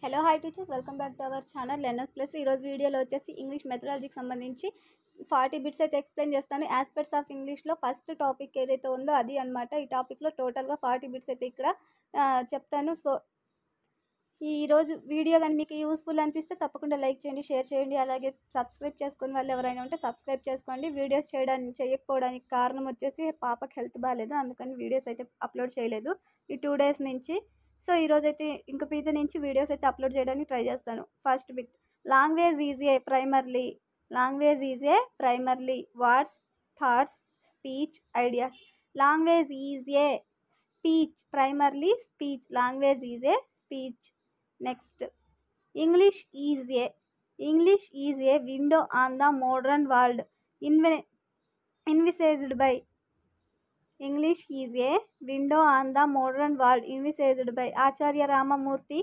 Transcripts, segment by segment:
Hello hi teachers, welcome back to our channel learners plus. ఈరోజు వీడియోలో వచ్చేసి English మెథడాలజీకి సంబంధించి 40 బిట్స్ అయితే ఎక్స్ప్లెయిన్ చేస్తాను. ఆస్పెక్ట్స్ ఆఫ్ ఇంగ్లీష్లో ఫస్ట్ టాపిక్ ఏదైతే ఉందో అది అనమాట. ఈ టాపిక్లో టోటల్గా 40 బిట్స్ అయితే ఇక్కడ చెప్తాను. సో ఈరోజు వీడియో కానీ మీకు యూస్ఫుల్ అనిపిస్తే తప్పకుండా లైక్ చేయండి, షేర్ చేయండి. అలాగే సబ్స్క్రైబ్ చేసుకుని వాళ్ళు ఎవరైనా ఉంటే సబ్స్క్రైబ్ చేసుకోండి. వీడియోస్ చేయకపోవడానికి కారణం వచ్చేసి పాపకి హెల్త్ బాగాలేదు, అందుకని వీడియోస్ అయితే అప్లోడ్ చేయలేదు ఈ 2 డేస్ నుంచి. సో ఈరోజు అయితే ఇంకా పీజీ నుంచి వీడియోస్ అయితే అప్లోడ్ చేయడానికి ట్రై చేస్తాను. First bit, language is a primarily. Language is a primarily words, thoughts, speech, ideas. Language is a speech, primarily speech. Language is a speech. Next, English is a window on the modern world envisaged by. English is a window on the modern world envisaged by Acharya Ramamurthy,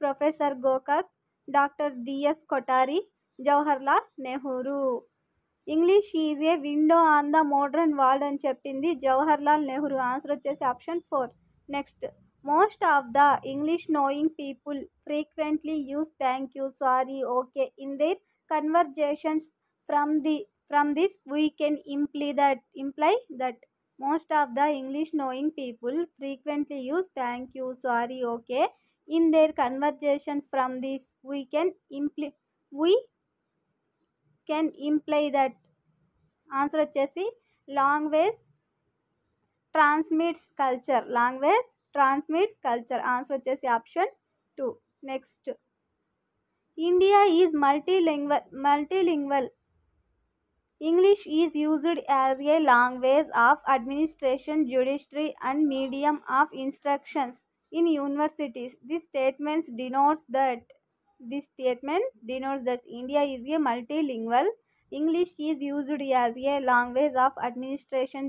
Professor Gokak, Dr. D.S. Kotari, Jawaharlal Nehru. English is a window on the modern world అని చెప్పింది Jawaharlal Nehru. Answer వచ్చేసి option 4. Next, most of the English knowing people frequently use thank you, sorry, okay in their conversations. From this we can imply that most of the English knowing people frequently use thank you, sorry, okay in their conversation. From this we can imply that. Answer వచ్చేసి language transmits culture. Language transmits culture. Answer వచ్చేసి option 2. Next, India is multilingual. English is used as a language of administration, judiciary and medium of instructions in universities. This statement denotes that India is a multilingual. English is used as a language of administration,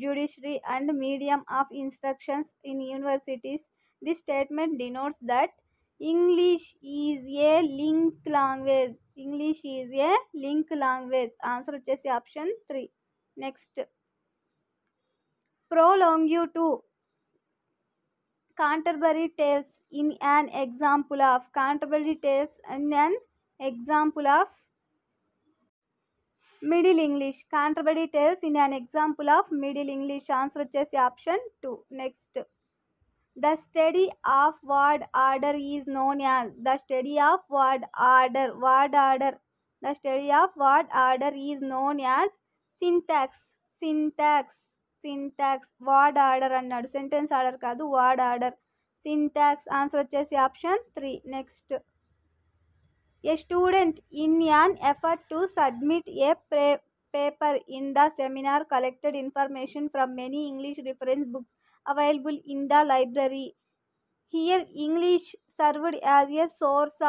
judiciary and medium of instructions in universities. This statement denotes that English is a link language. English is a link language. Answer వచ్చేసి option 3. Next, prolongue to Canterbury Tales in an example of. Canterbury Tales in an example of Middle English. Canterbury Tales in an example of Middle English. Answer వచ్చేసి option 2. Next, the study of word order is known as. The study of word order. The study of word order is known as syntax. Word order అన్నాడు, sentence order కాదు, word order. Syntax. Answer వచ్చేసి option 3. Next, a student in an effort to submit a paper in the seminar collected information from many English reference books available in the library. Here English served as a source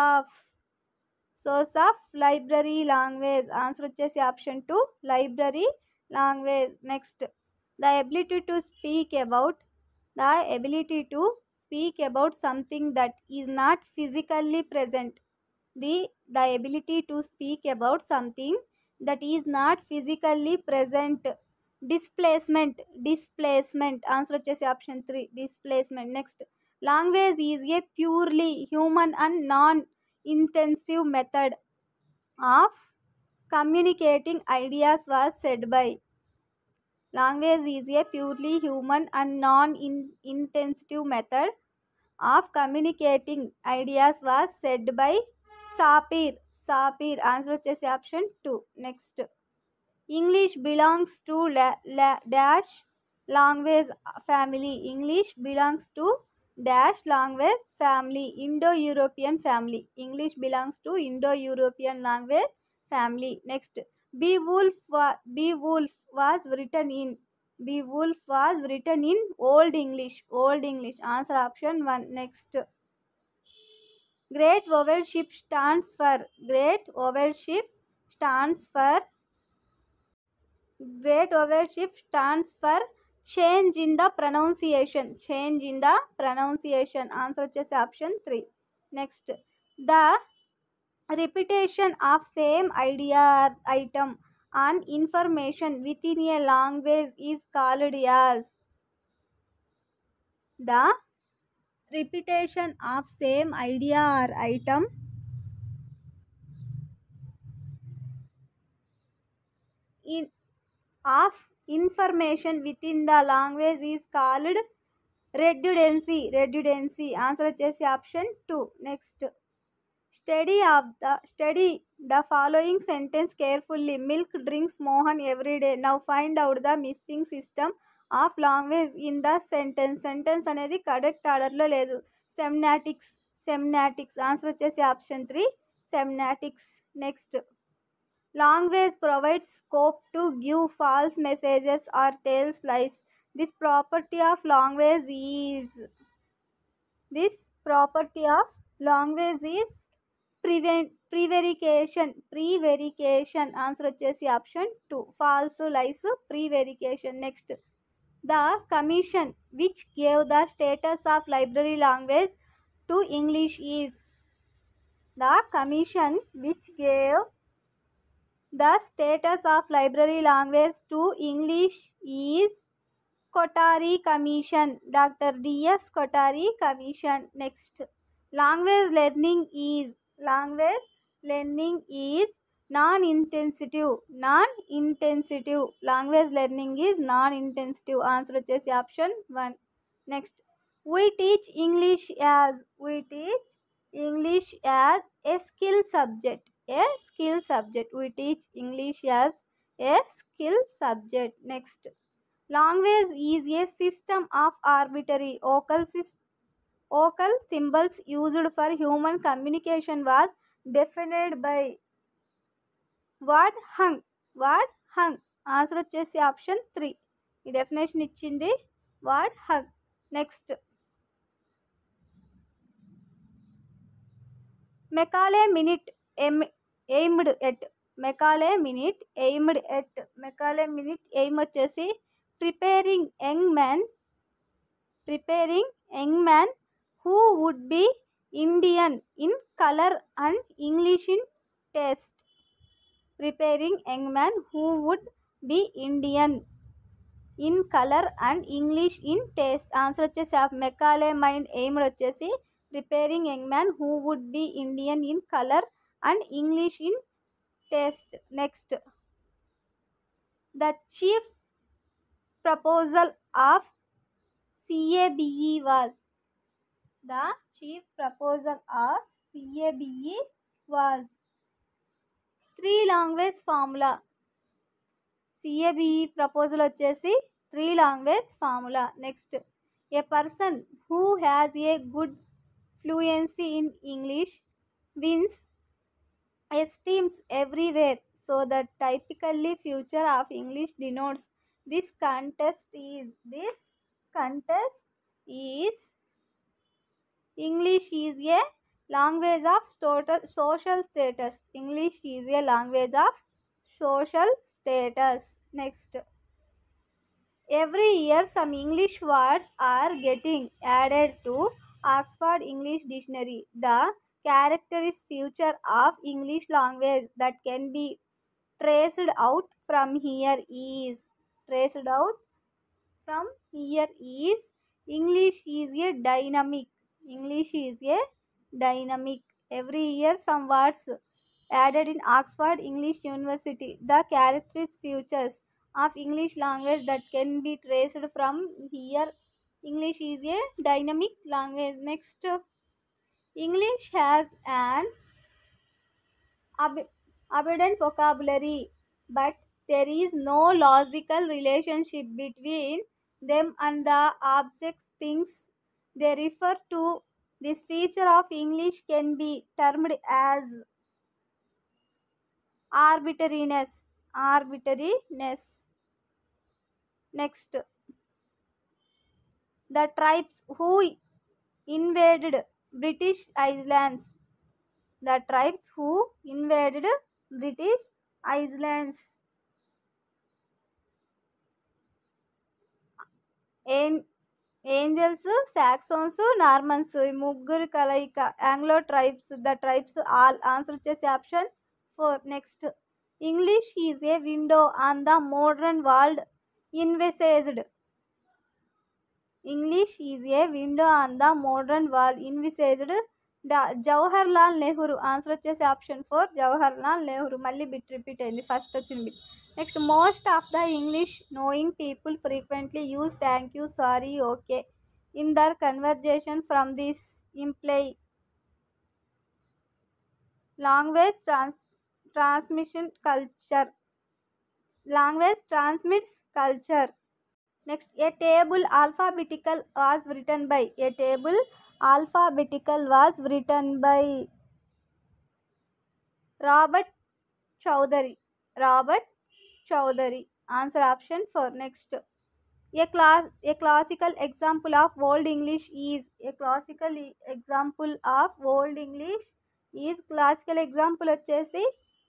of library language. Answer వచ్చేసి option 2, library language. Next, the ability to speak about something that is not physically present. The ability to speak about something that is not physically present. Displacement. Answer వచ్చేసి option 3, displacement. Next, language is a purely human and non-intensive method of communicating ideas was said by. Language is a purely human and non-intensive method of communicating ideas was said by Sapir. Answer వచ్చేసి option 2. Next, English belongs to dash language family. English belongs to dash language family. Indo-European family. English belongs to Indo-European language family. Next, Beowulf was written in Old English. Answer option 1. Next, Great Vowel Shift stands for change in the pronunciation. Answer వచ్చేసి option 3. Next, the repetition of same item and information within a language is called as. The repetition of same idea or item. In of information within the language is called redundancy. Answer వచ్చేసి option 2. Next study the following sentence carefully. Milk drinks Mohan every day. Now find out the missing system of language in the sentence. Sentence అనేది correct ఆర్డర్లో లేదు. Semantics answer వచ్చేసి option 3 semantics. Next language provides scope to give false messages or tells lies. This property of language is prevarication. Answer వచ్చేసి option 2 false lies prevarication. Next the commission which gave the status of library language to English is. The commission which gave the status of library language to English is Kothari Commission. Dr. D.S. Kothari Commission. Next, language learning is non-intensive. Language learning is non-intensive. Answer వచ్చేసి option 1. Next, we teach English as a skill subject. We teach English as a skill subject. Next, language is a system of arbitrary vocal symbols used for human communication was defined by word hung. Answer వచ్చేసి option 3. ఈ definition ఇచ్చింది word hug. Next, Macaulay minute aimed at. Macaulay minute aim వచ్చేసి preparing young man who would be Indian in colour and English in taste. Preparing young man who would be Indian in colour and English in taste. Answer వచ్చేసి Macaulay mind aimed వచ్చేసి preparing young man who would be Indian in colour and English in taste. Next, the chief proposal of CABE was. The chief proposal of CABE was 3 language formula. CABE proposal వచ్చేసి 3 language formula. Next, a person who has a good fluency in English wins esteems everywhere. So the typically future of English denotes this contest is English is a language of social status. English is a language of social status. Next, every year some English words are getting added to Oxford English Dictionary. The characteristic feature of English language that can be traced out from here is English is a dynamic. Every year some words added in Oxford English University. The characteristic features of English language that can be traced from here. English is a dynamic language. Next, English has an abundant vocabulary, but there is no logical relationship between them and the objects things they refer to. This feature of English can be termed as arbitrariness. Next, the tribes who invaded British Islands. Angles, Saxons, Normans ఈ ముగ్గురు కలయిక Anglo tribes. The tribes all. Answer వచ్చేసి option 4. Next, English is a window on the modern world envisaged. English is a window on the modern world envisaged Jawaharlal Nehru. Answer వచ్చేసి option 4 Jawaharlal Nehru. మళ్ళీ bit repeat అయింది, first వచ్చిన bit. Next, most of the English knowing people frequently use thank you, sorry, okay in their conversation from this imply language transmission culture. Language transmits culture. Next, a table alphabetical was written by. A table alphabetical was written by Robert Chowdhury. Robert Chowdhury. Answer option 4. Next, a classical example of Old English is. A classical example of Old English is. Classical example వచ్చేసి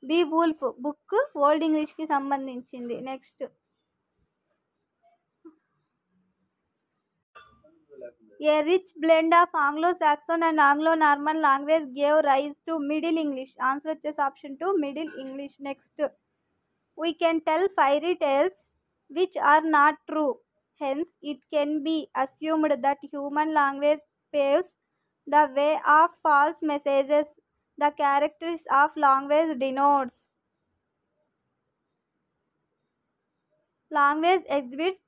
the wolf book Old ఇంగ్లీష్కి సంబంధించింది. Next, a rich blend of Anglo Saxon and Anglo Norman language gave rise to Middle English. Answer వచ్చేసి option 2 Middle English. Next, we can tell fairy tales which are not true, hence it can be assumed that human language paves the way of false messages. The characters of language denotes. Language exhibits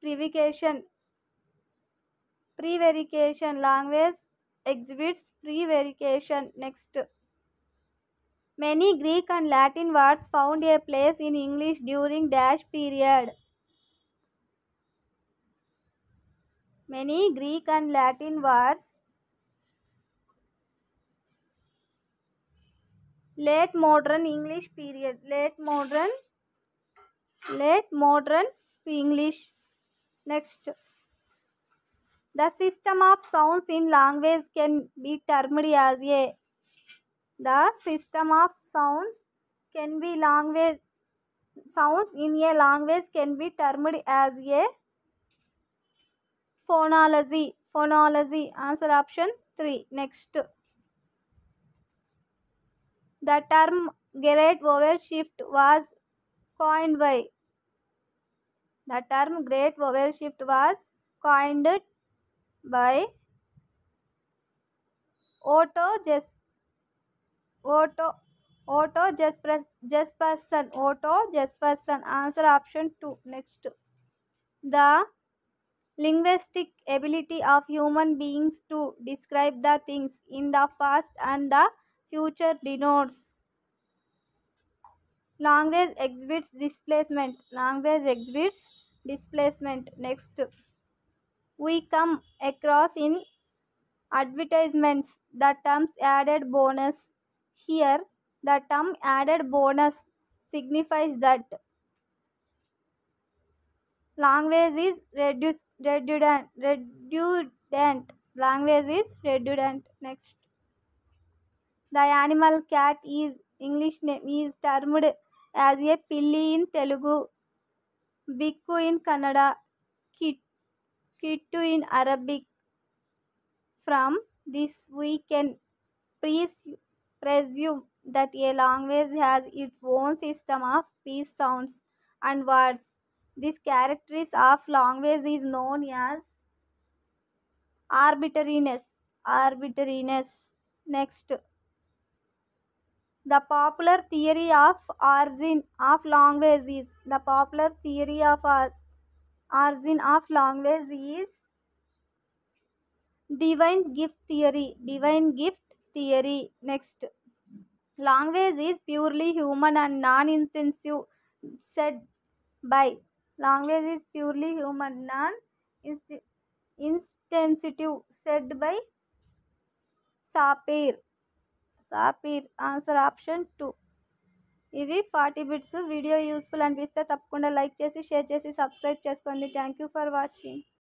prevarication. Language exhibits prevarication. Next, many Greek and Latin words found a place in English during dash period. Many Greek and Latin words late modern English period. Late modern English. Next, the system of sounds in language can be termed as a. The system of sounds can be language. Sounds in a language can be termed as a phonology. Phonology. Answer option 3. Next, the term great vowel shift was coined by. The term great vowel shift was coined by Otto Jespersen. Otto Jespersen. Answer option 2. Next, the linguistic ability of human beings to describe the things in the past and the future denotes. Language exhibits displacement. Language exhibits displacement. Next, we come across in advertisements the terms added bonus. Here, the term added bonus signifies that language is redundant. Language is redundant. Next, the animal cat is English name is termed as a pilli in Telugu, bikku in Kannada, kittu in Arabic. From this we can presume that a language has its own system of speech sounds and words. This characteristic of language is known as arbitrariness. Next, the popular theory of origin of language is. The popular theory of origin of language is divine gift theory. Next, language is purely human and non-insensitive said by. Language is purely human, non-insensitive said by Sapir. Answer option 2. ఇవి 40 bits. Video useful అనిపిస్తే తప్పకుండా like చేసి share చేసి subscribe చేసుకోండి. Thank you for watching.